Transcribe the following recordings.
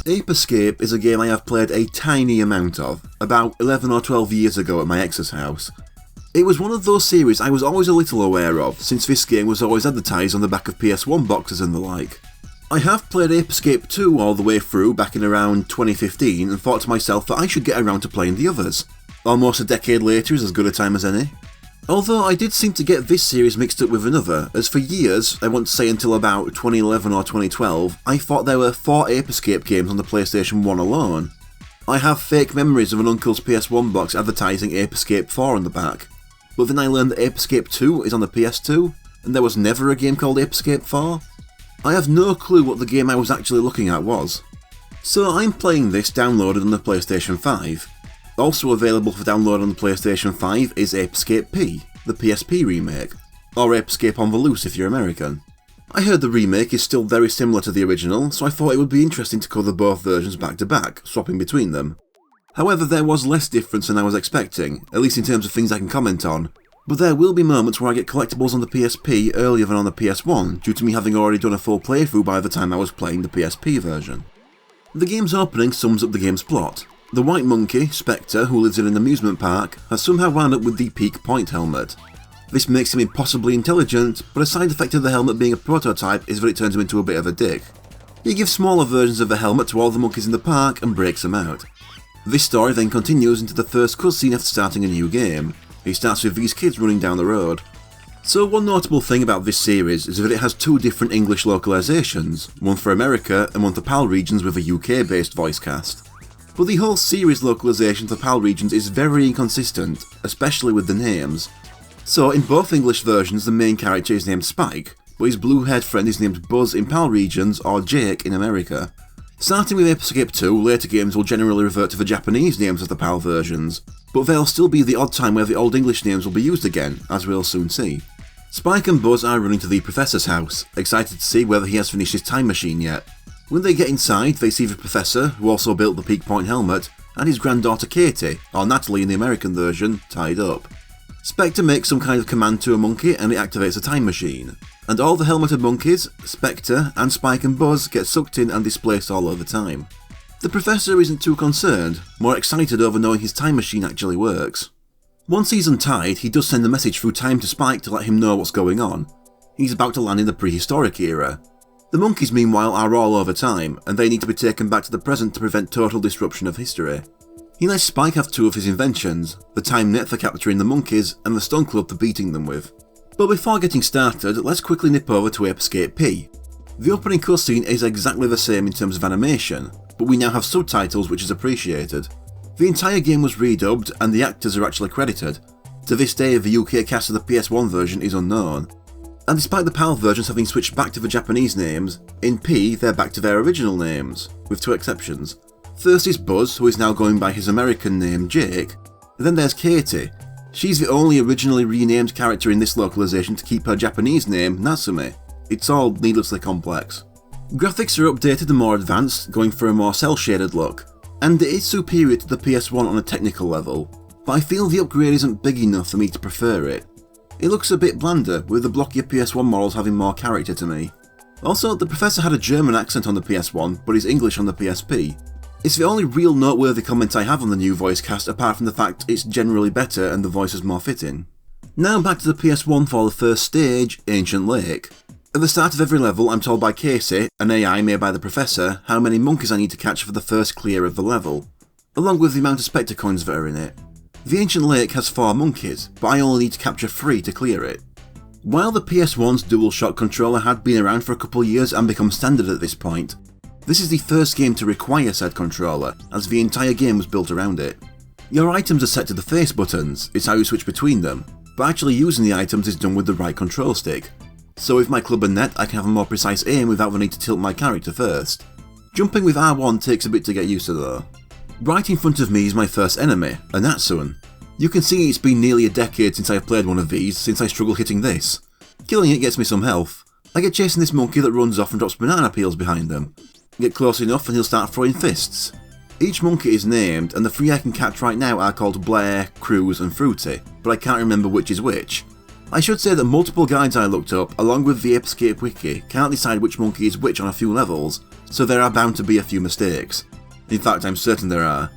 Ape Escape is a game I have played a tiny amount of, about 11 or 12 years ago at my ex's house. It was one of those series I was always a little aware of, since this game was always advertised on the back of PS1 boxes and the like. I have played Ape Escape 2 all the way through back in around 2015 and thought to myself that I should get around to playing the others. Almost a decade later is as good a time as any. Although I did seem to get this series mixed up with another, as for years, I want to say until about 2011 or 2012, I thought there were 4 Ape Escape games on the PlayStation 1 alone. I have fake memories of an uncle's PS1 box advertising Ape Escape 4 on the back, but then I learned that Ape Escape 2 is on the PS2, and there was never a game called Ape Escape 4. I have no clue what the game I was actually looking at was. So I'm playing this downloaded on the PlayStation 5. Also available for download on the PlayStation 5 is Ape Escape P, the PSP remake, or Ape Escape on the Loose if you're American. I heard the remake is still very similar to the original, so I thought it would be interesting to cover both versions back to back, swapping between them. However, there was less difference than I was expecting, at least in terms of things I can comment on, but there will be moments where I get collectibles on the PSP earlier than on the PS1, due to me having already done a full playthrough by the time I was playing the PSP version. The game's opening sums up the game's plot. The white monkey, Spectre, who lives in an amusement park, has somehow wound up with the Peak Point helmet. This makes him impossibly intelligent, but a side effect of the helmet being a prototype is that it turns him into a bit of a dick. He gives smaller versions of the helmet to all the monkeys in the park and breaks them out. This story then continues into the first cutscene after starting a new game. It starts with these kids running down the road. So one notable thing about this series is that it has 2 different English localizations, one for America and one for PAL regions with a UK based voice cast. But the whole series localization for PAL regions is very inconsistent, especially with the names. So in both English versions the main character is named Spike, but his blue-haired friend is named Buzz in PAL regions or Jake in America. Starting with Ape Escape 2, later games will generally revert to the Japanese names of the PAL versions, but there'll still be the odd time where the old English names will be used again, as we'll soon see. Spike and Buzz are running to the Professor's house, excited to see whether he has finished his time machine yet. When they get inside, they see the Professor, who also built the Peak Point helmet, and his granddaughter Katie, or Natalie in the American version, tied up. Spectre makes some kind of command to a monkey and it activates a time machine. And all the helmeted monkeys, Spectre, and Spike and Buzz get sucked in and displaced all over time. The Professor isn't too concerned, more excited over knowing his time machine actually works. Once he's untied, he does send a message through time to Spike to let him know what's going on. He's about to land in the prehistoric era. The monkeys meanwhile are all over time, and they need to be taken back to the present to prevent total disruption of history. He lets Spike have 2 of his inventions, the time net for capturing the monkeys and the stone club for beating them with. But before getting started, let's quickly nip over to Ape Escape P. The opening cutscene is exactly the same in terms of animation, but we now have subtitles which is appreciated. The entire game was redubbed and the actors are actually credited. To this day the UK cast of the PS1 version is unknown. And despite the PAL versions having switched back to the Japanese names, in P they're back to their original names, with 2 exceptions. First is Buzz, who is now going by his American name Jake, and then there's Katie. She's the only originally renamed character in this localization to keep her Japanese name Natsume. It's all needlessly complex. Graphics are updated and more advanced, going for a more cel-shaded look, and it is superior to the PS1 on a technical level, but I feel the upgrade isn't big enough for me to prefer it. It looks a bit blander, with the blockier PS1 models having more character to me. Also, the Professor had a German accent on the PS1, but is English on the PSP. It's the only real noteworthy comment I have on the new voice cast apart from the fact it's generally better and the voice is more fitting. Now back to the PS1 for the first stage, Ancient Lake. At the start of every level I'm told by Casey, an AI made by the Professor, how many monkeys I need to catch for the first clear of the level, along with the amount of Spectre coins that are in it. The Ancient Lake has 4 monkeys, but I only need to capture 3 to clear it. While the PS1's DualShock controller had been around for a couple years and become standard at this point, this is the first game to require said controller, as the entire game was built around it. Your items are set to the face buttons, it's how you switch between them, but actually using the items is done with the right control stick. So with my club and net I can have a more precise aim without the need to tilt my character first. Jumping with R1 takes a bit to get used to though. Right in front of me is my first enemy, a Natsuan. You can see it's been nearly a decade since I've played one of these, since I struggle hitting this. Killing it gets me some health. I get chasing this monkey that runs off and drops banana peels behind them. Get close enough and he'll start throwing fists. Each monkey is named, and the 3 I can catch right now are called Blair, Cruz and Fruity, but I can't remember which is which. I should say that multiple guides I looked up, along with the Ape Escape wiki, can't decide which monkey is which on a few levels, so there are bound to be a few mistakes. In fact, I'm certain there are.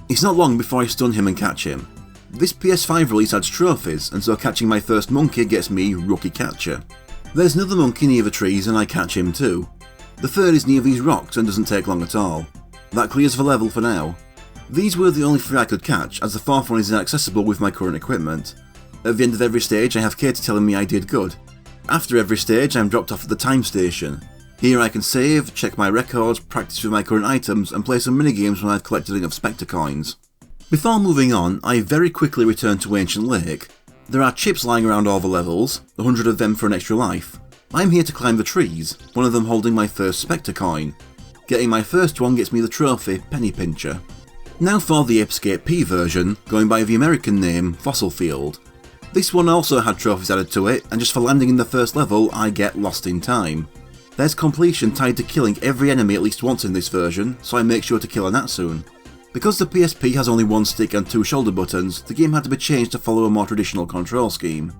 It's not long before I stun him and catch him. This PS5 release adds trophies, and so catching my first monkey gets me Rookie Catcher. There's another monkey near the trees and I catch him too. The third is near these rocks and doesn't take long at all. That clears the level for now. These were the only 3 I could catch, as the 4th one is inaccessible with my current equipment. At the end of every stage I have Katie telling me I did good. After every stage I'm dropped off at the time station. Here I can save, check my records, practice with my current items and play some minigames when I've collected enough Spectre coins. Before moving on, I very quickly return to Ancient Lake. There are chips lying around all the levels, 100 of them for an extra life. I'm here to climb the trees, one of them holding my first Spectre coin. Getting my first one gets me the trophy Penny Pincher. Now for the Ape Escape P version, going by the American name Fossil Field. This one also had trophies added to it, and just for landing in the first level I get Lost in Time. There's completion tied to killing every enemy at least once in this version, so I make sure to kill a Natsun. Because the PSP has only 1 stick and 2 shoulder buttons, the game had to be changed to follow a more traditional control scheme.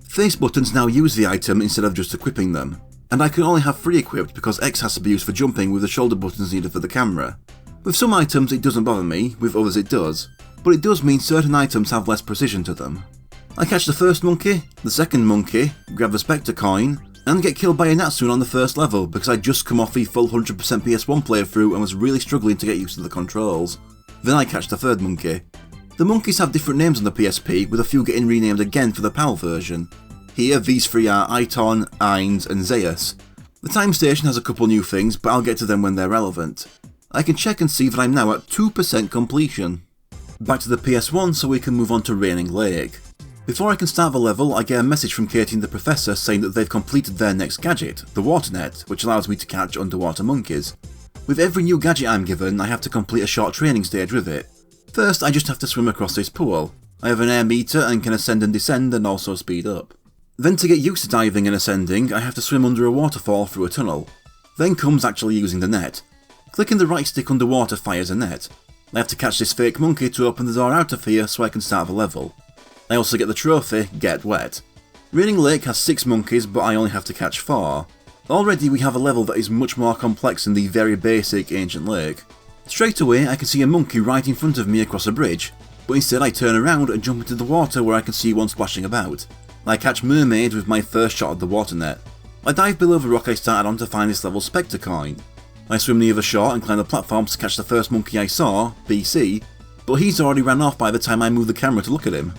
Face buttons now use the item instead of just equipping them, and I can only have 3 equipped because X has to be used for jumping with the shoulder buttons needed for the camera. With some items it doesn't bother me, with others it does, but it does mean certain items have less precision to them. I catch the first monkey, the second monkey, grab the Spectre coin, and get killed by a Natsun on the first level because I'd just come off the full 100% PS1 playthrough and was really struggling to get used to the controls. Then I catch the third monkey. The monkeys have different names on the PSP, with a few getting renamed again for the PAL version. Here these 3 are Iton, Ainz and Zeus. The time station has a couple new things, but I'll get to them when they're relevant. I can check and see that I'm now at 2% completion. Back to the PS1 so we can move on to Raining Lake. Before I can start the level, I get a message from Katie and the Professor saying that they've completed their next gadget, the Water Net, which allows me to catch underwater monkeys. With every new gadget I'm given, I have to complete a short training stage with it. First, I just have to swim across this pool. I have an air meter and can ascend and descend and also speed up. Then to get used to diving and ascending, I have to swim under a waterfall through a tunnel. Then comes actually using the net. Clicking the right stick underwater fires a net. I have to catch this fake monkey to open the door out of here so I can start the level. I also get the trophy, Get Wet. Raining Lake has 6 monkeys, but I only have to catch 4. Already we have a level that is much more complex than the very basic Ancient Lake. Straight away I can see a monkey right in front of me across a bridge, but instead I turn around and jump into the water where I can see one splashing about. I catch Mermaid with my first shot at the water net. I dive below the rock I started on to find this level's Spectre coin. I swim near the shore and climb the platforms to catch the first monkey I saw, BC, but he's already ran off by the time I move the camera to look at him.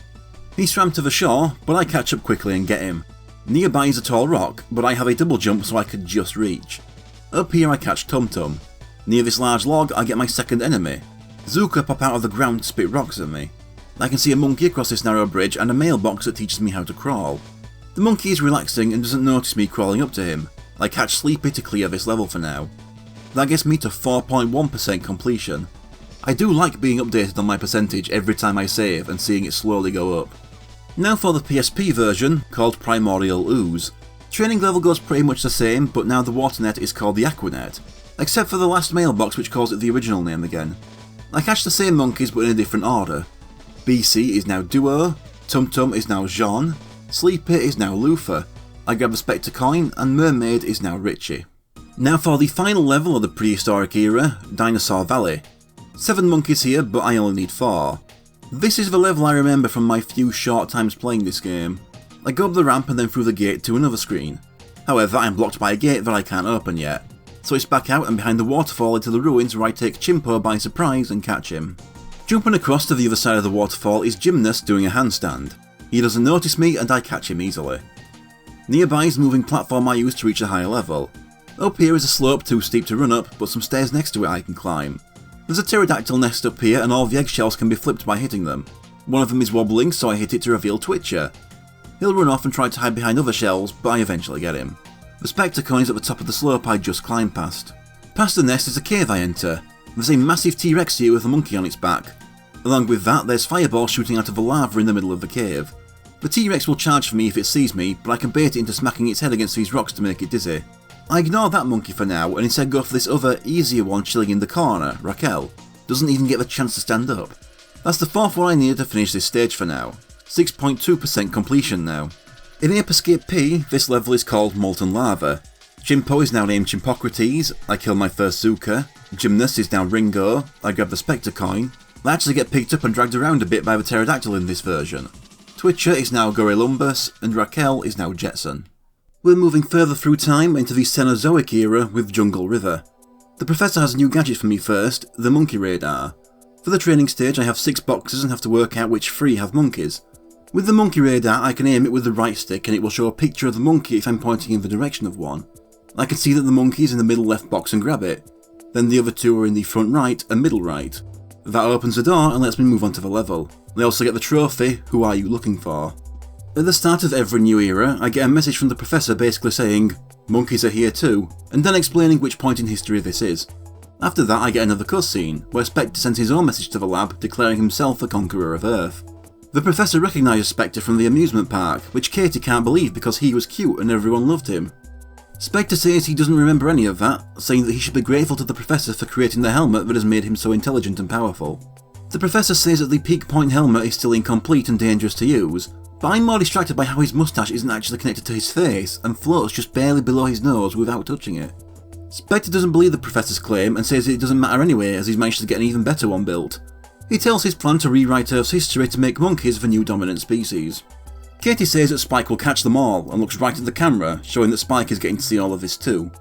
He swam to the shore, but I catch up quickly and get him. Nearby is a tall rock, but I have a double jump so I could just reach. Up here I catch Tum Tum. Near this large log I get my second enemy. Zuka pop out of the ground to spit rocks at me. I can see a monkey across this narrow bridge and a mailbox that teaches me how to crawl. The monkey is relaxing and doesn't notice me crawling up to him. I catch Sleepy to clear this level for now. That gets me to 4.1% completion. I do like being updated on my percentage every time I save and seeing it slowly go up. Now for the PSP version, called Primordial Ooze. Training level goes pretty much the same, but now the water net is called the Aquanet, except for the last mailbox which calls it the original name again. I catch the same monkeys but in a different order. BC is now Duo, Tum Tum is now Jean, Sleepy is now Luther, I grab the Spectre coin, and Mermaid is now Richie. Now for the final level of the prehistoric era, Dinosaur Valley. 7 monkeys here, but I only need 4. This is the level I remember from my few short times playing this game. I go up the ramp and then through the gate to another screen. However, I'm blocked by a gate that I can't open yet, so it's back out and behind the waterfall into the ruins where I take Chimpo by surprise and catch him. Jumping across to the other side of the waterfall is Gymnast doing a handstand. He doesn't notice me and I catch him easily. Nearby is the moving platform I use to reach a higher level. Up here is a slope too steep to run up, but some stairs next to it I can climb. There's a pterodactyl nest up here and all the eggshells can be flipped by hitting them. One of them is wobbling, so I hit it to reveal Twitcher. He'll run off and try to hide behind other shells, but I eventually get him. The Spectre coin is at the top of the slope I just climbed past. Past the nest is a cave I enter. There's a massive T-Rex here with a monkey on its back. Along with that, there's fireballs shooting out of the lava in the middle of the cave. The T-Rex will charge for me if it sees me, but I can bait it into smacking its head against these rocks to make it dizzy. I ignore that monkey for now and instead go for this other, easier one chilling in the corner, Raquel. Doesn't even get the chance to stand up. That's the 4th one I needed to finish this stage for now. 6.2% completion now. In Ape Escape P, this level is called Molten Lava. Chimpo is now named Chimpocrates, I kill my first Zuka. Gymnast is now Ringo, I grab the Spectre coin. I actually get picked up and dragged around a bit by the Pterodactyl in this version. Twitcher is now Gorilumbus, and Raquel is now Jetson. We're moving further through time into the Cenozoic era with Jungle River. The Professor has a new gadget for me first, the Monkey Radar. For the training stage I have 6 boxes and have to work out which 3 have monkeys. With the Monkey Radar I can aim it with the right stick and it will show a picture of the monkey if I'm pointing in the direction of one. I can see that the monkey is in the middle left box and grab it. Then the other 2 are in the front right and middle right. That opens the door and lets me move on to the level. I also get the trophy, Who Are You Looking For? At the start of every new era, I get a message from the Professor basically saying, monkeys are here too, and then explaining which point in history this is. After that I get another cutscene, where Spectre sends his own message to the lab declaring himself the conqueror of Earth. The Professor recognises Spectre from the amusement park, which Katie can't believe because he was cute and everyone loved him. Spectre says he doesn't remember any of that, saying that he should be grateful to the Professor for creating the helmet that has made him so intelligent and powerful. The Professor says that the Peak Point helmet is still incomplete and dangerous to use, but I'm more distracted by how his moustache isn't actually connected to his face and floats just barely below his nose without touching it. Spectre doesn't believe the Professor's claim and says it doesn't matter anyway as he's managed to get an even better one built. He tells his plan to rewrite Earth's history to make monkeys the new dominant species. Katie says that Spike will catch them all and looks right at the camera, showing that Spike is getting to see all of this too.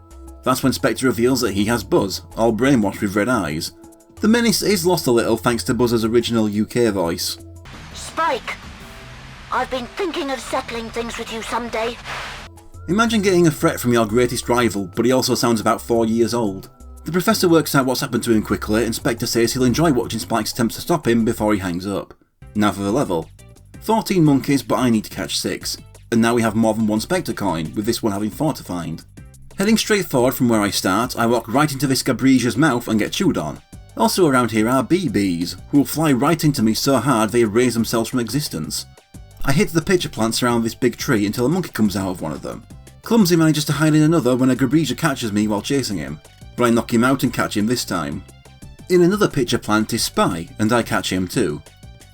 That's when Spectre reveals that he has Buzz, all brainwashed with red eyes. The menace is lost a little thanks to Buzz's original UK voice. Spike! I've been thinking of settling things with you someday. Imagine getting a threat from your greatest rival, but he also sounds about 4 years old. The Professor works out what's happened to him quickly, and Spectre says he'll enjoy watching Spike's attempts to stop him before he hangs up. Now for the level. 14 monkeys, but I need to catch 6. And now we have more than one Spectre coin, with this one having 4 to find. Heading straight forward from where I start, I walk right into this Gabrisia's mouth and get chewed on. Also around here are BBs, who will fly right into me so hard they erase themselves from existence. I hit the pitcher plants around this big tree until a monkey comes out of one of them. Clumsy manages to hide in another when a Gabrisia catches me while chasing him, but I knock him out and catch him this time. In another pitcher plant is Spy, and I catch him too.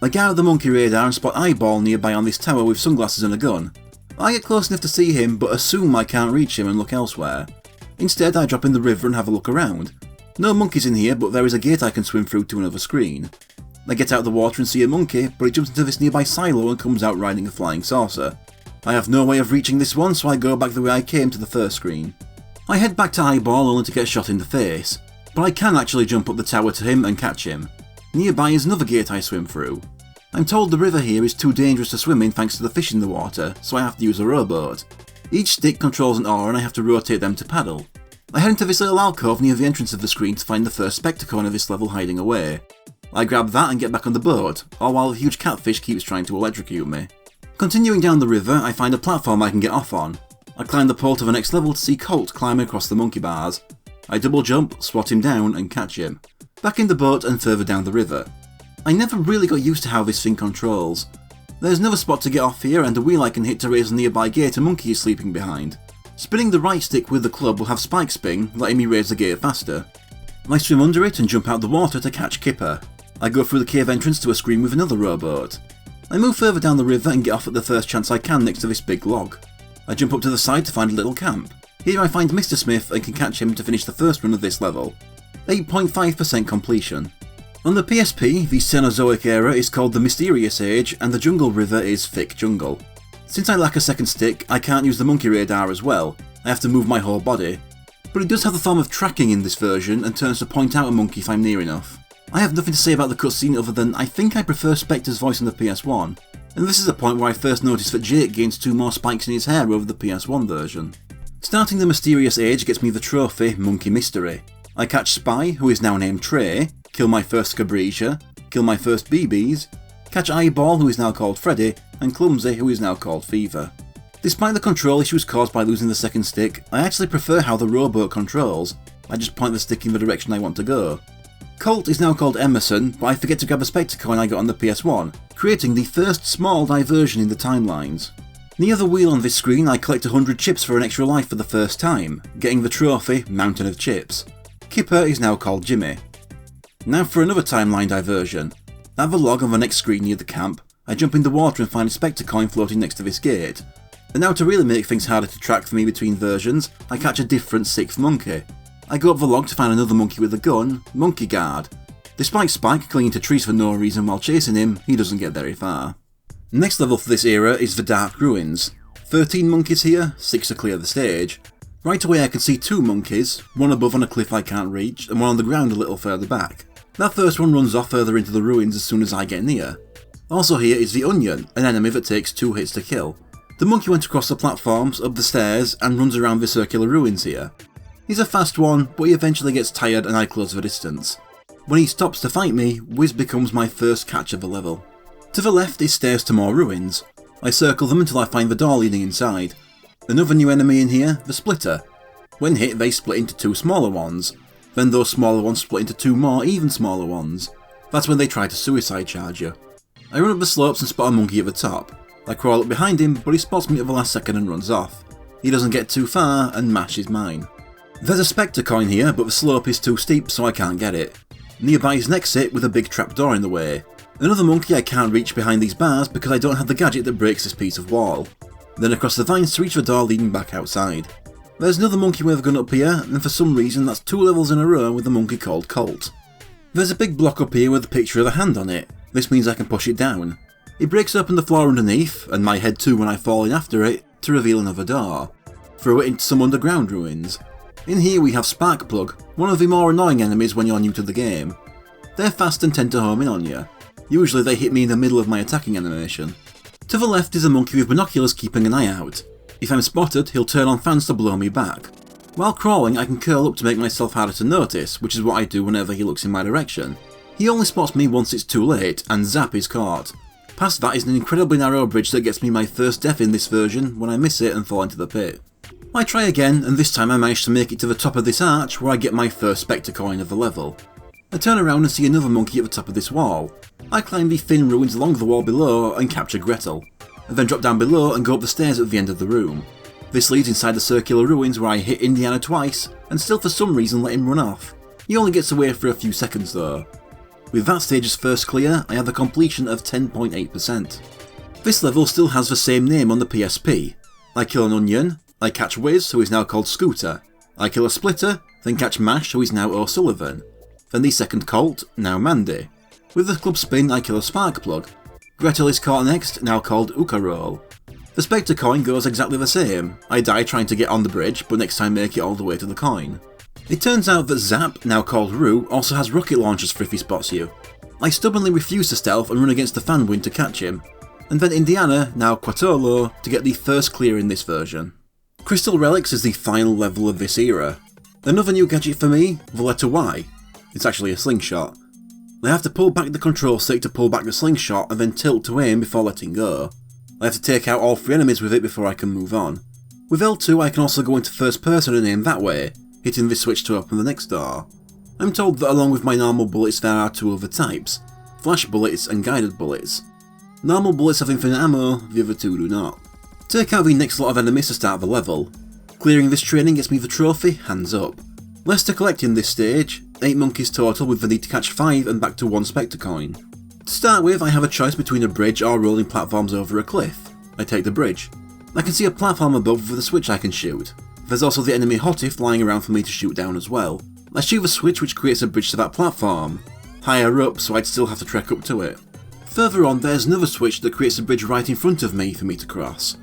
I get out the Monkey Radar and spot Eyeball nearby on this tower with sunglasses and a gun. I get close enough to see him but assume I can't reach him and look elsewhere. Instead I drop in the river and have a look around. No monkeys in here, but there is a gate I can swim through to another screen. I get out of the water and see a monkey, but it jumps into this nearby silo and comes out riding a flying saucer. I have no way of reaching this one, so I go back the way I came to the first screen. I head back to Eyeball only to get shot in the face, but I can actually jump up the tower to him and catch him. Nearby is another gate I swim through. I'm told the river here is too dangerous to swim in thanks to the fish in the water, so I have to use a rowboat. Each stick controls an oar and I have to rotate them to paddle. I head into this little alcove near the entrance of the screen to find the first Spectre coin of this level hiding away. I grab that and get back on the boat, all while a huge catfish keeps trying to electrocute me. Continuing down the river, I find a platform I can get off on. I climb the pole to the next level to see Colt climbing across the monkey bars. I double jump, swat him down and catch him. Back in the boat and further down the river. I never really got used to how this thing controls. There's another spot to get off here and a wheel I can hit to raise a nearby gate a monkey is sleeping behind. Spinning the right stick with the club will have Spike spin, letting me raise the gate faster. I swim under it and jump out the water to catch Kipper. I go through the cave entrance to a screen with another rowboat. I move further down the river and get off at the first chance I can next to this big log. I jump up to the side to find a little camp. Here I find Mr. Smith and can catch him to finish the first run of this level. 8.5% completion. On the PSP, the Cenozoic era is called the Mysterious Age and the Jungle River is Thick Jungle. Since I lack a second stick, I can't use the Monkey Radar as well, I have to move my whole body. But it does have the form of tracking in this version and turns to point out a monkey if I'm near enough. I have nothing to say about the cutscene other than I think I prefer Spectre's voice on the PS1, and this is the point where I first noticed that Jake gains 2 more spikes in his hair over the PS1 version. Starting the Mysterious Age gets me the trophy Monkey Mystery. I catch Spy, who is now named Trey, kill my first Gabrisia, kill my first BBs, catch Eyeball, who is now called Freddy, and Clumsy, who is now called Fever. Despite the control issues caused by losing the second stick, I actually prefer how the rowboat controls. I just point the stick in the direction I want to go. Colt is now called Emerson, but I forget to grab a Spectre coin I got on the PS1, creating the first small diversion in the timelines. Near the wheel on this screen I collect 100 chips for an extra life for the first time, getting the trophy Mountain of Chips. Kipper is now called Jimmy. Now for another timeline diversion. At the log on the next screen near the camp, I jump in the water and find a Spectre coin floating next to this gate. And now to really make things harder to track for me between versions, I catch a different 6th monkey. I go up the log to find another monkey with a gun, Monkey Guard. Despite Spike clinging to trees for no reason while chasing him, he doesn't get very far. Next level for this era is the Dark Ruins. 13 monkeys here, 6 to clear the stage. Right away I can see 2 monkeys, one above on a cliff I can't reach, and one on the ground a little further back. That first one runs off further into the ruins as soon as I get near. Also here is the Onion, an enemy that takes 2 hits to kill. The monkey went across the platforms, up the stairs, and runs around the circular ruins here. He's a fast one, but he eventually gets tired and I close the distance. When he stops to fight me, Wiz becomes my first catch of the level. To the left is stairs to more ruins. I circle them until I find the door leading inside. Another new enemy in here, the Splitter. When hit they split into 2 smaller ones. Then those smaller ones split into 2 more even smaller ones. That's when they try to suicide charge you. I run up the slopes and spot a monkey at the top. I crawl up behind him, but he spots me at the last second and runs off. He doesn't get too far and Mash is mine. There's a Spectre coin here, but the slope is too steep so I can't get it. Nearby is an exit with a big trapdoor in the way. Another monkey I can't reach behind these bars because I don't have the gadget that breaks this piece of wall. Then across the vines to reach the door leading back outside. There's another monkey with a gun up here, and for some reason that's 2 levels in a row with a monkey called Colt. There's a big block up here with a picture of a hand on it. This means I can push it down. It breaks open the floor underneath, and my head too when I fall in after it, to reveal another door. Throw it into some underground ruins. In here we have Sparkplug, one of the more annoying enemies when you're new to the game. They're fast and tend to home in on you. Usually they hit me in the middle of my attacking animation. To the left is a monkey with binoculars keeping an eye out. If I'm spotted, he'll turn on fans to blow me back. While crawling I can curl up to make myself harder to notice, which is what I do whenever he looks in my direction. He only spots me once it's too late, and zap is caught. Past that is an incredibly narrow bridge that gets me my first death in this version when I miss it and fall into the pit. I try again, and this time I manage to make it to the top of this arch where I get my first Spectre coin of the level. I turn around and see another monkey at the top of this wall. I climb the thin ruins along the wall below and capture Gretel. I then drop down below and go up the stairs at the end of the room. This leads inside the circular ruins where I hit Indiana twice, and still for some reason let him run off. He only gets away for a few seconds though. With that stage's first clear, I have a completion of 10.8%. This level still has the same name on the PSP. I kill an Onion, I catch Wiz, who is now called Scooter. I kill a Splitter, then catch Mash, who is now O'Sullivan. Then the second Colt, now Mandy. With the club spin I kill a Sparkplug. Gretel is caught next, now called Ukarol. The Spectre coin goes exactly the same. I die trying to get on the bridge, but next time make it all the way to the coin. It turns out that Zap, now called Roo, also has rocket launchers for if he spots you. I stubbornly refuse to stealth and run against the fan wind to catch him. And then Indiana, now Quatolo, to get the first clear in this version. Crystal Relics is the final level of this era. Another new gadget for me, the letter Y. It's actually a slingshot. I have to pull back the control stick to pull back the slingshot and then tilt to aim before letting go. I have to take out all 3 enemies with it before I can move on. With L2 I can also go into first person and aim that way, hitting this switch to open the next door. I'm told that along with my normal bullets there are 2 other types, flash bullets and guided bullets. Normal bullets have infinite ammo, the other 2 do not. Take out the next lot of enemies to start the level. Clearing this training gets me the trophy, hands up. Less to collect in this stage, 8 monkeys total with the need to catch 5 and back to 1 Spectre coin. To start with I have a choice between a bridge or rolling platforms over a cliff. I take the bridge. I can see a platform above with a switch I can shoot. There's also the enemy Hotif lying around for me to shoot down as well. I shoot the switch which creates a bridge to that platform. Higher up so I'd still have to trek up to it. Further on there's another switch that creates a bridge right in front of me for me to cross.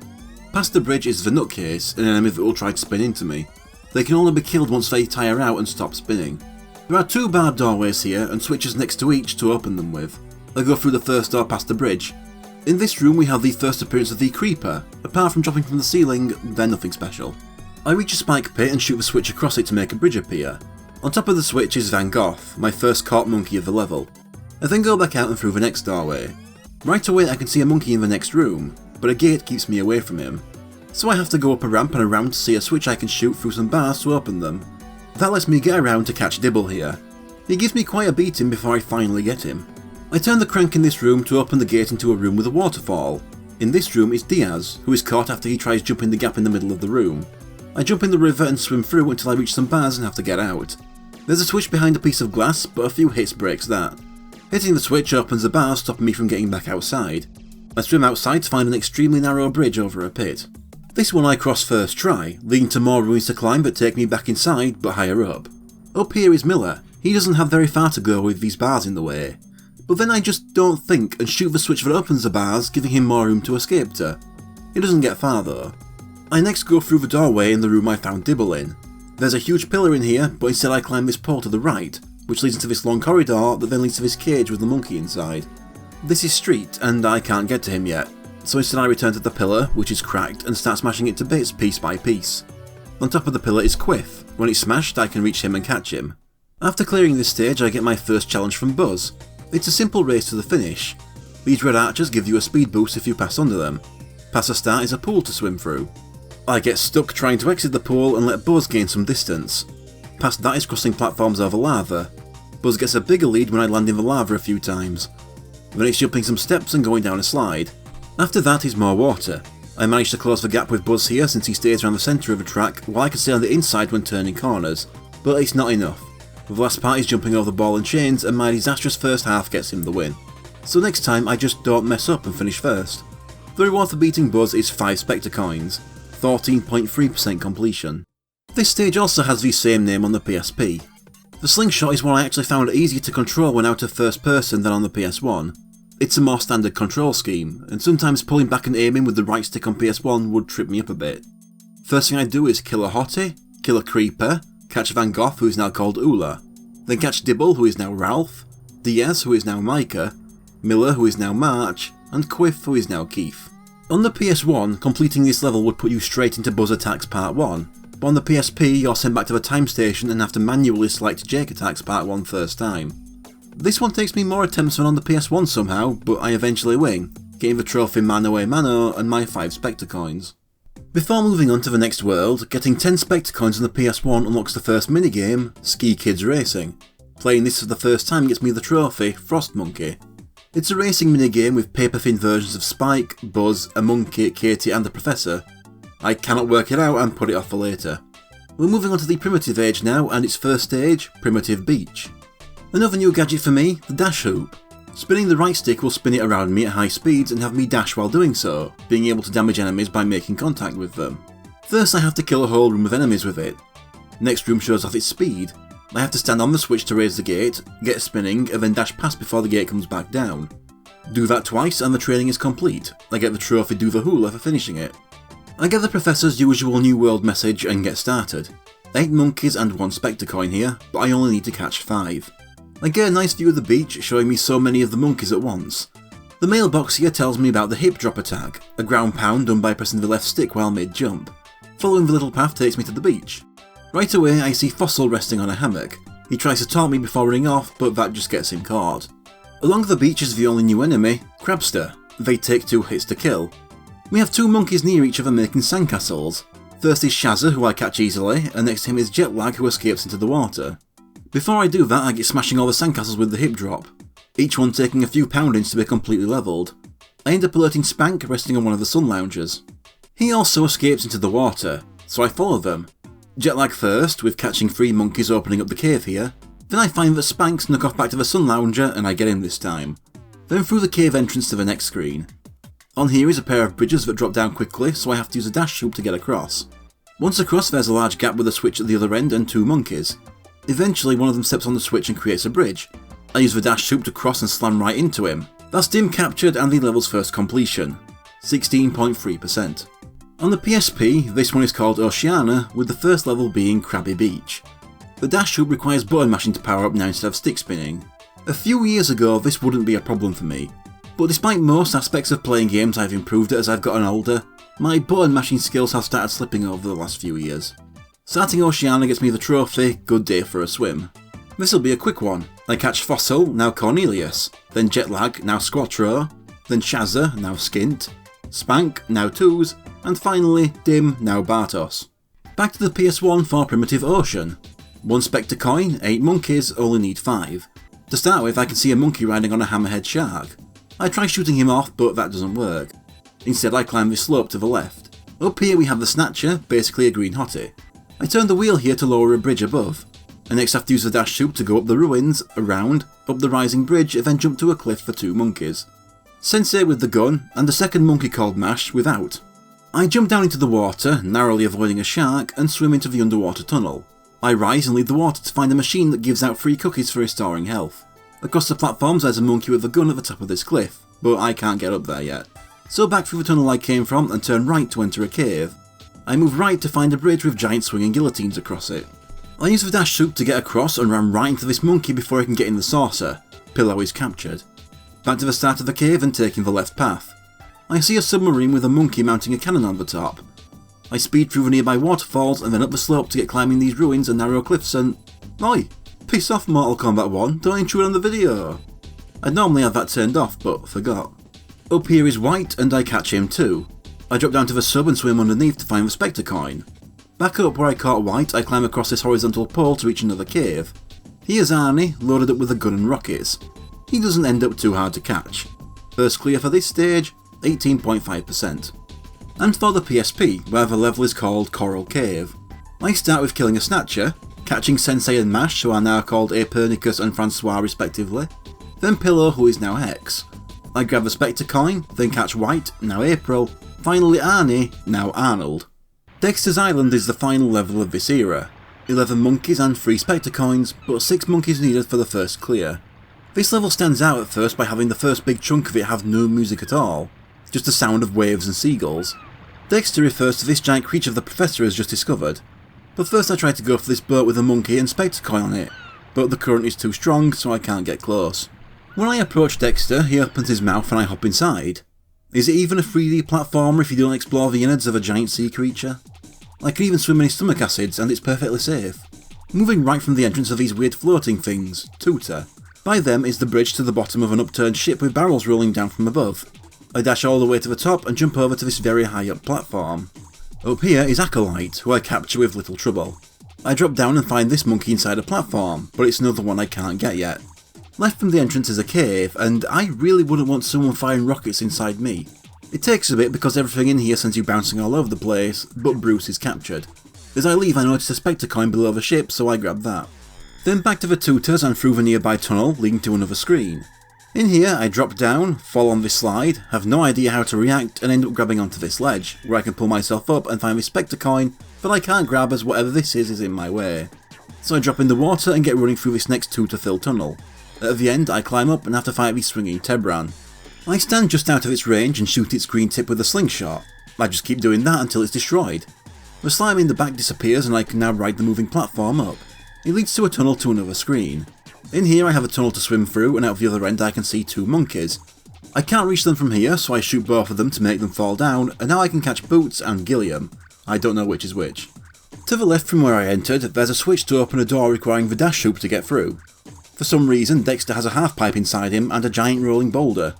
Past the bridge is the Nutcase, an enemy that will try to spin into me. They can only be killed once they tire out and stop spinning. There are 2 barred doorways here and switches next to each to open them with. I go through the first door past the bridge. In this room we have the first appearance of the Creeper. Apart from dropping from the ceiling, they're nothing special. I reach a spike pit and shoot the switch across it to make a bridge appear. On top of the switch is Van Gogh, my first caught monkey of the level. I then go back out and through the next doorway. Right away I can see a monkey in the next room, but a gate keeps me away from him. So I have to go up a ramp and around to see a switch I can shoot through some bars to open them. That lets me get around to catch Dibble here. He gives me quite a beating before I finally get him. I turn the crank in this room to open the gate into a room with a waterfall. In this room is Diaz, who is caught after he tries jumping the gap in the middle of the room. I jump in the river and swim through until I reach some bars and have to get out. There's a switch behind a piece of glass, but a few hits breaks that. Hitting the switch opens the bar, stopping me from getting back outside. I swim outside to find an extremely narrow bridge over a pit. This one I cross first try, leading to more ruins to climb that take me back inside but higher up. Up here is Miller. He doesn't have very far to go with these bars in the way. But then I just don't think and shoot the switch that opens the bars, giving him more room to escape to. He doesn't get far though. I next go through the doorway in the room I found Dibble in. There's a huge pillar in here, but instead I climb this pole to the right, which leads into this long corridor that then leads to this cage with the monkey inside. This is Street, and I can't get to him yet, so instead I return to the pillar, which is cracked, and start smashing it to bits piece by piece. On top of the pillar is Quiff. When it's smashed, I can reach him and catch him. After clearing this stage, I get my first challenge from Buzz. It's a simple race to the finish. These red archers give you a speed boost if you pass under them. Past the start is a pool to swim through. I get stuck trying to exit the pool and let Buzz gain some distance. Past that is crossing platforms over lava. Buzz gets a bigger lead when I land in the lava a few times. Then it's jumping some steps and going down a slide. After that is more water. I managed to close the gap with Buzz here since he stays around the centre of the track while I can stay on the inside when turning corners, but it's not enough. The last part is jumping over the ball and chains, and my disastrous first half gets him the win. So next time I just don't mess up and finish first. The reward for beating Buzz is 5 Spectre coins, 14.3% completion. This stage also has the same name on the PSP. The slingshot is one I actually found easier to control when out of first person than on the PS1. It's a more standard control scheme, and sometimes pulling back and aiming with the right stick on PS1 would trip me up a bit. First thing I do is kill a Hottie, kill a Creeper, catch Van Gogh, who is now called Ula, then catch Dibble, who is now Ralph, Diaz, who is now Micah, Miller, who is now March, and Quiff, who is now Keith. On the PS1, completing this level would put you straight into Buzz Attacks Part 1, but on the PSP you're sent back to the time station and have to manually select Jake Attacks Part 1 first time. This one takes me more attempts than on the PS1 somehow, but I eventually win, getting the trophy Mano a Mano and my 5 Spectre coins. Before moving on to the next world, getting 10 Spectre coins on the PS1 unlocks the first minigame, Ski Kids Racing. Playing this for the first time gets me the trophy, Frost Monkey. It's a racing minigame with paper-thin versions of Spike, Buzz, a monkey, Katie and the Professor. I cannot work it out and put it off for later. We're moving on to the Primitive Age now, and its first stage, Primitive Beach. Another new gadget for me, the Dash Hoop. Spinning the right stick will spin it around me at high speeds and have me dash while doing so, being able to damage enemies by making contact with them. First I have to kill a whole room of enemies with it. Next room shows off its speed. I have to stand on the switch to raise the gate, get spinning, and then dash past before the gate comes back down. Do that twice and the training is complete. I get the trophy Do the Hula for finishing it. I get the Professor's usual New World message and get started. 8 monkeys and 1 Spectre coin here, but I only need to catch 5. I get a nice view of the beach, showing me so many of the monkeys at once. The mailbox here tells me about the hip drop attack, a ground pound done by pressing the left stick while mid-jump. Following the little path takes me to the beach. Right away I see Fossil resting on a hammock. He tries to taunt me before running off, but that just gets him caught. Along the beach is the only new enemy, Crabster. They take 2 hits to kill. We have 2 monkeys near each other making sandcastles. First is Shazza, who I catch easily, and next to him is Jetlag, who escapes into the water. Before I do that, I get smashing all the sandcastles with the hip drop, each one taking a few poundings to be completely levelled. I end up alerting Spank resting on one of the sun loungers. He also escapes into the water, so I follow them. Jetlag first, with catching 3 monkeys opening up the cave here. Then I find that Spank snuck off back to the sun lounger and I get him this time. Then through the cave entrance to the next screen. On here is a pair of bridges that drop down quickly, so I have to use a dash hoop to get across. Once across, there's a large gap with a switch at the other end and 2 monkeys. Eventually one of them steps on the switch and creates a bridge. I use the dash hoop to cross and slam right into him. That's Dim captured and the level's first completion, 16.3%. On the PSP, this one is called Oceana, with the first level being Krabby Beach. The dash hoop requires button mashing to power up now instead of stick spinning. A few years ago this wouldn't be a problem for me, but despite most aspects of playing games I've improved it as I've gotten older, my button mashing skills have started slipping over the last few years. Starting Oceana gets me the trophy, Good Day for a Swim. This'll be a quick one. I catch Fossil, now Cornelius, then Jetlag, now Squattro, then Shazza, now Skint, Spank, now Twos, and finally Dim, now Bartos. Back to the PS1 for Primitive Ocean. 1 Spectre coin, 8 monkeys, only need 5. To start with, I can see a monkey riding on a hammerhead shark. I try shooting him off, but that doesn't work. Instead I climb this slope to the left. Up here we have the Snatcher, basically a green hottie. I turn the wheel here to lower a bridge above. I next have to use the dash hoop to go up the ruins, around, up the rising bridge, and then jump to a cliff for 2 monkeys. Sensei with the gun, and a second monkey called Mash without. I jump down into the water, narrowly avoiding a shark, and swim into the underwater tunnel. I rise and leave the water to find a machine that gives out free cookies for restoring health. Across the platforms there's a monkey with a gun at the top of this cliff, but I can't get up there yet. So back through the tunnel I came from and turn right to enter a cave. I move right to find a bridge with giant swinging guillotines across it. I use the dash soup to get across and ram right into this monkey before I can get in the saucer. Pillow is captured. Back to the start of the cave and taking the left path. I see a submarine with a monkey mounting a cannon on the top. I speed through the nearby waterfalls and then up the slope to get climbing these ruins and narrow cliffs and... Oi! Piss off Mortal Kombat 1, don't intrude on the video! I'd normally have that turned off, but forgot. Up here is White and I catch him too. I drop down to the sub and swim underneath to find the Spectre coin. Back up where I caught White, I climb across this horizontal pole to reach another cave. Here's Arnie, loaded up with a gun and rockets. He doesn't end up too hard to catch. First clear for this stage, 18.5%. And for the PSP, where the level is called Coral Cave. I start with killing a Snatcher, catching Sensei and Mash, who are now called Apernicus and Francois respectively, then Pillow, who is now Hex. I grab the Spectre coin, then catch White, now April, finally Arnie, now Arnold. Dexter's Island is the final level of this era. 11 monkeys and 3 Spectre coins, but 6 monkeys needed for the first clear. This level stands out at first by having the first big chunk of it have no music at all, just the sound of waves and seagulls. Dexter refers to this giant creature the Professor has just discovered. But first I try to go for this boat with a monkey and Spectre coin on it, but the current is too strong so I can't get close. When I approach Dexter, he opens his mouth and I hop inside. Is it even a 3D platformer if you don't explore the innards of a giant sea creature? I can even swim in his stomach acids and it's perfectly safe. Moving right from the entrance are these weird floating things, Tutor. By them is the bridge to the bottom of an upturned ship with barrels rolling down from above. I dash all the way to the top and jump over to this very high up platform. Up here is Acolyte, who I capture with little trouble. I drop down and find this monkey inside a platform, but it's another one I can't get yet. Left from the entrance is a cave, and I really wouldn't want someone firing rockets inside me. It takes a bit because everything in here sends you bouncing all over the place, but Bruce is captured. As I leave I notice a Spectre coin below the ship, so I grab that. Then back to the Tutors and through the nearby tunnel, leading to another screen. In here I drop down, fall on this slide, have no idea how to react and end up grabbing onto this ledge, where I can pull myself up and find this Spectre coin, but I can't grab as whatever this is in my way. So I drop in the water and get running through this next Tutor-filled tunnel. At the end I climb up and have to fight this swinging Tebran. I stand just out of its range and shoot its green tip with a slingshot. I just keep doing that until it's destroyed. The slime in the back disappears and I can now ride the moving platform up. It leads to a tunnel to another screen. In here I have a tunnel to swim through and out the other end I can see 2 monkeys. I can't reach them from here so I shoot both of them to make them fall down and now I can catch Boots and Gilliam. I don't know which is which. To the left from where I entered there's a switch to open a door requiring the dash soup to get through. For some reason Dexter has a half pipe inside him and a giant rolling boulder.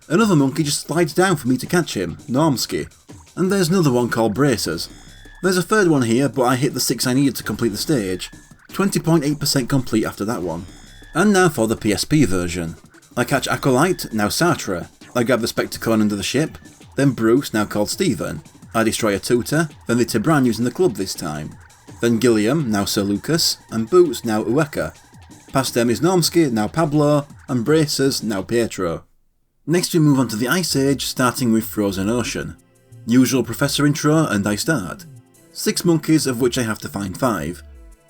Another monkey just slides down for me to catch him, Normsky. And there's another one called Bracers. There's a third one here but I hit the 6 I needed to complete the stage. 20.8% complete after that one. And now for the PSP version. I catch Acolyte, now Sartre. I grab the Spectre coin under the ship, then Bruce, now called Stephen. I destroy a Tutor, then the Tebran using the club this time. Then Gilliam, now Sir Lucas, and Boots, now Ueka. Past them is Normsky, now Pablo, and Bracers, now Pietro. Next we move on to the Ice Age, starting with Frozen Ocean. Usual Professor intro, and I start. 6 monkeys, of which I have to find 5.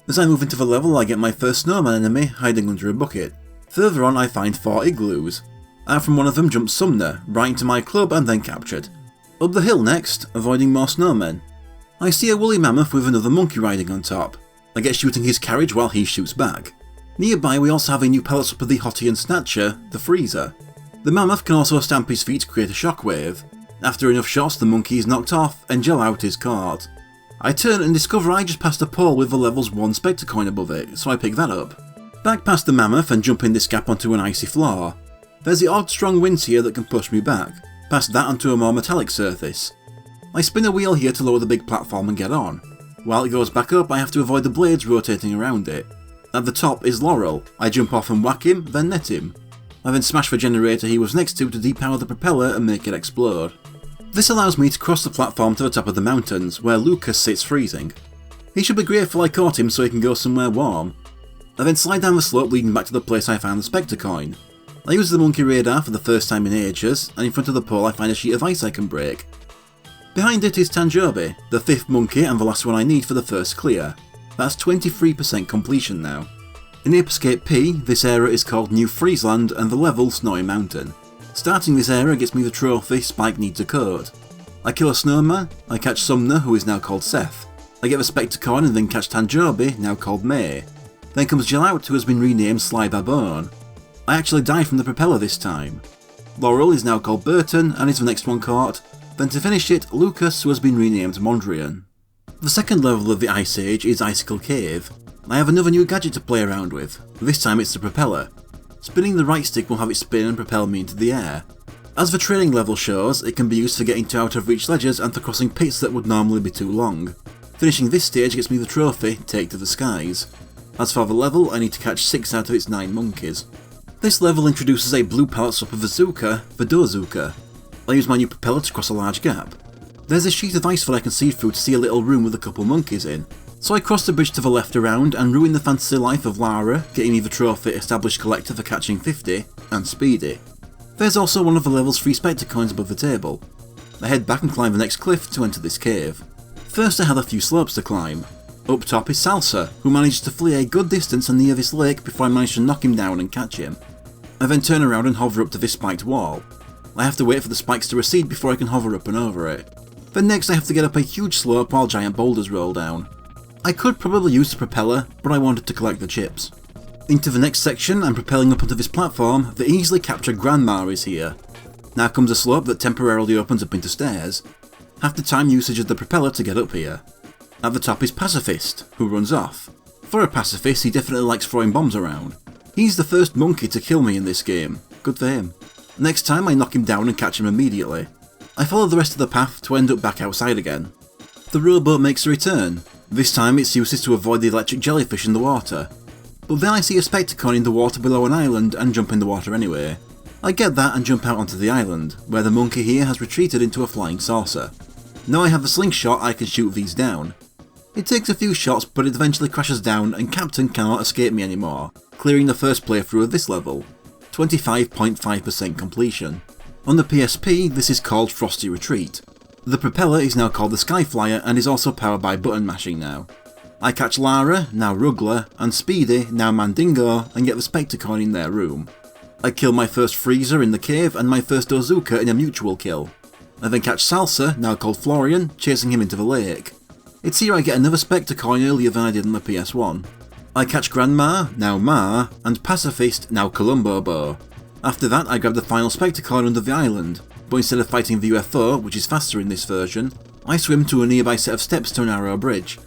As I move into the level I get my first snowman enemy hiding under a bucket. Further on I find 4 igloos. Out from one of them jumps Sumner, right into my club and then captured. Up the hill next, avoiding more snowmen. I see a woolly mammoth with another monkey riding on top. I get shooting his carriage while he shoots back. Nearby we also have a new pellet up of the Hottie and Snatcher, the Freezer. The mammoth can also stamp his feet to create a shockwave. After enough shots the monkey is knocked off and Gel Out is caught. I turn and discover I just passed a pole with the level's 1 Spectre coin above it, so I pick that up. Back past the mammoth and jump in this gap onto an icy floor. There's the odd strong winds here that can push me back, past that onto a more metallic surface. I spin a wheel here to lower the big platform and get on. While it goes back up I have to avoid the blades rotating around it. At the top is Laurel. I jump off and whack him, then net him. I then smash the generator he was next to depower the propeller and make it explode. This allows me to cross the platform to the top of the mountains, where Lucas sits freezing. He should be grateful I caught him so he can go somewhere warm. I then slide down the slope leading back to the place I found the Spectre coin. I use the monkey radar for the first time in ages, and in front of the pole I find a sheet of ice I can break. Behind it is Tanjobi, the 5th monkey and the last one I need for the first clear. That's 23% completion now. In Ape Escape P, this area is called New Friesland and the level Snowy Mountain. Starting this area gets me the trophy Spike Needs a Code. I kill a snowman, I catch Sumner, who is now called Seth. I get the Spectre Coin and then catch Tanjobi, now called May. Then comes Jillaut, who has been renamed Sly Baboon. I actually die from the propeller this time. Laurel is now called Burton and is the next one caught. Then to finish it, Lucas, who has been renamed Mondrian. The second level of the Ice Age is Icicle Cave. I have another new gadget to play around with. This time it's the propeller. Spinning the right stick will have it spin and propel me into the air. As the training level shows, it can be used for getting to out of reach ledges and for crossing pits that would normally be too long. Finishing this stage gets me the trophy, Take to the Skies. As for the level, I need to catch 6 out of its 9 monkeys. This level introduces a blue pallet swap of Bazooka, the Dozuka. I use my new propeller to cross a large gap. There's a sheet of ice that I can see through to see a little room with a couple monkeys in, so I cross the bridge to the left around and ruin the fantasy life of Lara, getting me the trophy Established Collector for catching 50, and Speedy. There's also one of the level's 3 Spectre Coins above the table. I head back and climb the next cliff to enter this cave. First I have a few slopes to climb. Up top is Salsa, who manages to flee a good distance and near this lake before I manage to knock him down and catch him. I then turn around and hover up to this spiked wall. I have to wait for the spikes to recede before I can hover up and over it. Then next I have to get up a huge slope while giant boulders roll down. I could probably use the propeller, but I wanted to collect the chips. Into the next section, I'm propelling up onto this platform. The easily captured Grandma is here. Now comes a slope that temporarily opens up into stairs. Have the time usage of the propeller to get up here. At the top is Pacifist, who runs off. For a pacifist, he definitely likes throwing bombs around. He's the first monkey to kill me in this game. Good for him. Next time I knock him down and catch him immediately. I follow the rest of the path to end up back outside again. The rowboat makes a return. This time its use is to avoid the electric jellyfish in the water. But then I see a Spectre Coin in the water below an island and jump in the water anyway. I get that and jump out onto the island, where the monkey here has retreated into a flying saucer. Now I have the slingshot, I can shoot these down. It takes a few shots, but it eventually crashes down and Captain cannot escape me anymore, clearing the first playthrough of this level. 25.5% completion. On the PSP, this is called Frosty Retreat. The propeller is now called the Skyflyer and is also powered by button mashing now. I catch Lara, now Ruggler, and Speedy, now Mandingo, and get the Spectre Coin in their room. I kill my first Freezer in the cave and my first Dozuka in a mutual kill. I then catch Salsa, now called Florian, chasing him into the lake. It's here I get another Spectre Coin earlier than I did on the PS1. I catch Grandma, now Ma, and Pacifist, now Columbo Bo. After that I grab the final Spectre Coin under the island, but instead of fighting the UFO, which is faster in this version, I swim to a nearby set of steps to a narrow bridge.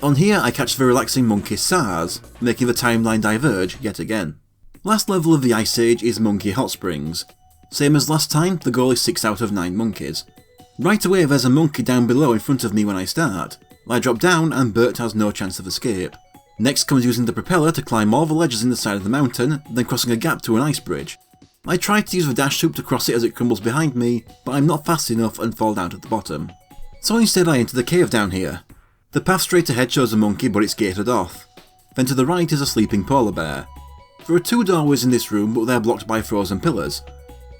On here I catch the relaxing monkey SARS, making the timeline diverge yet again. Last level of the Ice Age is Monkey Hot Springs. Same as last time, the goal is 6 out of 9 monkeys. Right away there's a monkey down below in front of me when I start. I drop down and Bert has no chance of escape. Next comes using the propeller to climb all the ledges in the side of the mountain, then crossing a gap to an ice bridge. I try to use the dash hoop to cross it as it crumbles behind me, but I'm not fast enough and fall down to the bottom. So instead I enter the cave down here. The path straight ahead shows a monkey, but it's gated off. Then to the right is a sleeping polar bear. There are 2 doorways in this room, but they're blocked by frozen pillars.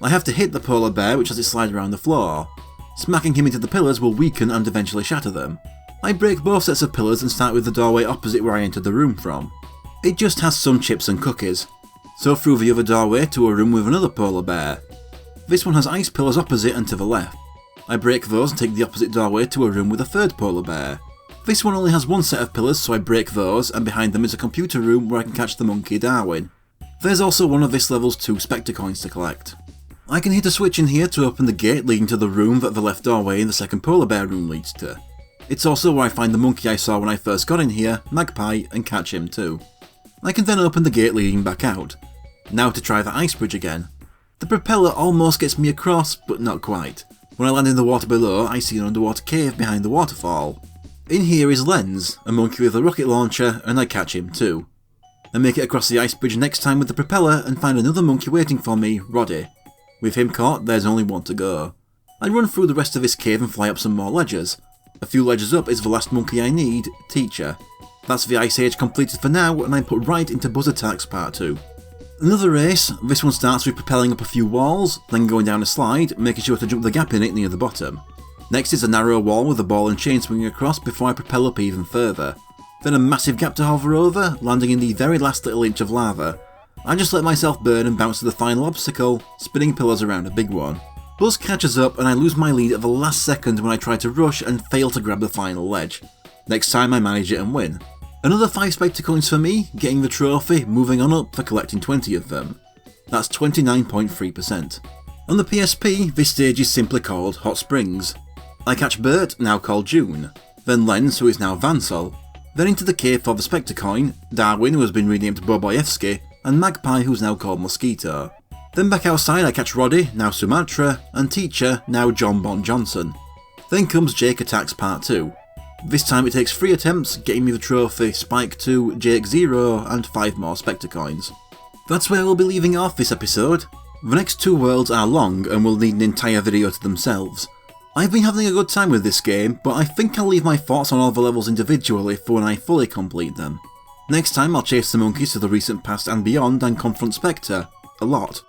I have to hit the polar bear, which has it slide around the floor. Smacking him into the pillars will weaken and eventually shatter them. I break both sets of pillars and start with the doorway opposite where I entered the room from. It just has some chips and cookies. So through the other doorway to a room with another polar bear. This one has ice pillars opposite and to the left. I break those and take the opposite doorway to a room with a third polar bear. This one only has 1 set of pillars, so I break those, and behind them is a computer room where I can catch the monkey Darwin. There's also one of this level's 2 Spectre Coins to collect. I can hit a switch in here to open the gate leading to the room that the left doorway in the second polar bear room leads to. It's also where I find the monkey I saw when I first got in here, Magpie, and catch him too. I can then open the gate leading back out. Now to try the ice bridge again. The propeller almost gets me across, but not quite. When I land in the water below, I see an underwater cave behind the waterfall. In here is Lens, a monkey with a rocket launcher, and I catch him too. I make it across the ice bridge next time with the propeller and find another monkey waiting for me, Roddy. With him caught, there's only 1 to go. I run through the rest of this cave and fly up some more ledges. A few ledges up is the last monkey I need, Teacher. That's the Ice Age completed for now, and I'm put right into Buzz Attacks Part 2. Another race, this one starts with propelling up a few walls, then going down a slide, making sure to jump the gap in it near the bottom. Next is a narrow wall with a ball and chain swinging across before I propel up even further. Then a massive gap to hover over, landing in the very last little inch of lava. I just let myself burn and bounce to the final obstacle, spinning pillars around a big one. Buzz catches up and I lose my lead at the last second when I try to rush and fail to grab the final ledge. Next time I manage it and win. Another 5 Spectre coins for me, getting the trophy, moving on up for collecting 20 of them. That's 29.3%. On the PSP, this stage is simply called Hot Springs. I catch Bert, now called June, then Lens, who is now Vansol, then into the cave for the Spectre coin, Darwin, who has been renamed Boboyevsky, and Magpie, who's now called Mosquito. Then back outside I catch Roddy, now Sumatra, and Teacher, now John Bon Johnson. Then comes Jake Attacks Part 2. This time it takes 3 attempts, getting me the trophy, Spike 2, Jake 0, and 5 more Spectre coins. That's where we'll be leaving off this episode. The next 2 worlds are long and will need an entire video to themselves. I've been having a good time with this game, but I think I'll leave my thoughts on all the levels individually for when I fully complete them. Next time I'll chase the monkeys to the recent past and beyond and confront Spectre. A lot.